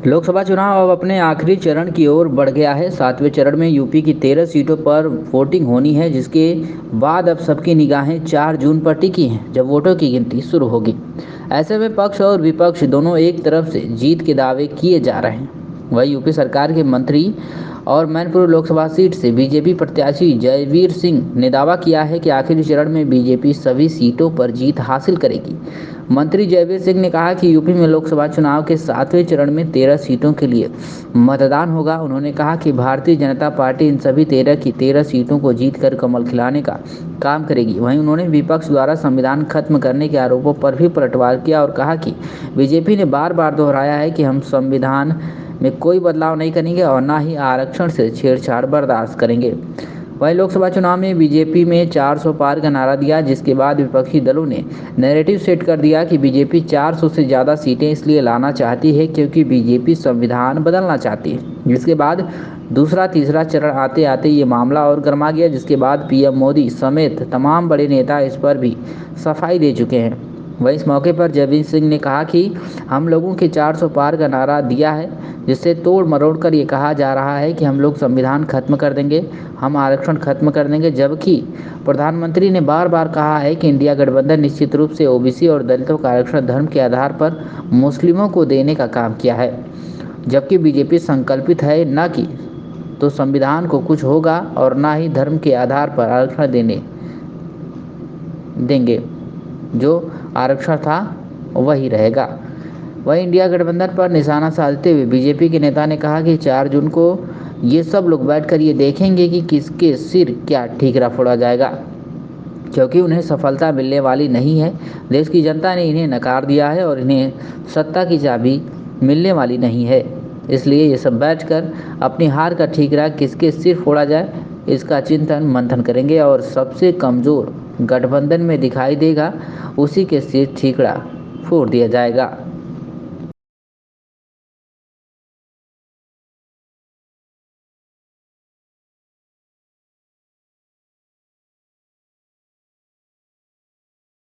लोकसभा चुनाव अब अपने आखिरी चरण की ओर बढ़ गया है। 7वें चरण में यूपी की 13 सीटों पर वोटिंग होनी है, जिसके बाद अब सबकी निगाहें 4 जून पर टिकी हैं, जब वोटों की गिनती शुरू होगी। ऐसे में पक्ष और विपक्ष दोनों एक तरफ से जीत के दावे किए जा रहे हैं। वही यूपी सरकार के मंत्री और मैनपुर लोकसभा सीट से बीजेपी प्रत्याशी जयवीर सिंह ने दावा किया है कि आखिरी चरण में बीजेपी सभी सीटों पर जीत हासिल करेगी। मंत्री जयवीर सिंह ने कहा कि यूपी में लोकसभा चुनाव के 7वें चरण में 13 सीटों के लिए मतदान होगा। उन्होंने कहा कि भारतीय जनता पार्टी इन सभी 13 की 13 सीटों को जीतकर कमल खिलाने का काम करेगी। वहीं उन्होंने विपक्ष द्वारा संविधान खत्म करने के आरोपों पर भी पलटवार किया और कहा कि बीजेपी ने बार बार दोहराया है कि हम संविधान में कोई बदलाव नहीं करेंगे और न ही आरक्षण से छेड़छाड़ बर्दाश्त करेंगे। वहीं लोकसभा चुनाव में बीजेपी में 400 पार का नारा दिया, जिसके बाद विपक्षी दलों ने नैरेटिव सेट कर दिया कि बीजेपी 400 से ज़्यादा सीटें इसलिए लाना चाहती है क्योंकि बीजेपी संविधान बदलना चाहती है। जिसके बाद दूसरा तीसरा चरण आते आते ये मामला और गर्मा गया, जिसके बाद पीएम मोदी समेत तमाम बड़े नेता इस पर भी सफाई दे चुके हैं। वहीं इस मौके पर जयवीर सिंह ने कहा कि हम लोगों के 400 पार का नारा दिया है, जिससे तोड़ मरोड़ कर ये कहा जा रहा है कि हम लोग संविधान खत्म कर देंगे, हम आरक्षण खत्म कर देंगे, जबकि प्रधानमंत्री ने बार बार कहा है कि इंडिया गठबंधन निश्चित रूप से ओबीसी और दलितों का आरक्षण धर्म के आधार पर मुस्लिमों को देने का काम किया है, जबकि बीजेपी संकल्पित है न कि तो संविधान को कुछ होगा और ना ही धर्म के आधार पर आरक्षण देंगे। जो आरक्षण था वही रहेगा। वहीं इंडिया गठबंधन पर निशाना साधते हुए बीजेपी के नेता ने कहा कि 4 जून को ये सब लोग बैठकर ये देखेंगे कि किसके सिर क्या ठीकरा फोड़ा जाएगा, क्योंकि उन्हें सफलता मिलने वाली नहीं है। देश की जनता ने इन्हें नकार दिया है और इन्हें सत्ता की चाबी मिलने वाली नहीं है। इसलिए ये सब बैठकर अपनी हार का ठीकरा किसके सिर फोड़ा जाए, इसका चिंतन मंथन करेंगे और सबसे कमज़ोर गठबंधन में दिखाई देगा उसी के सिर ठीकरा फोड़ दिया जाएगा।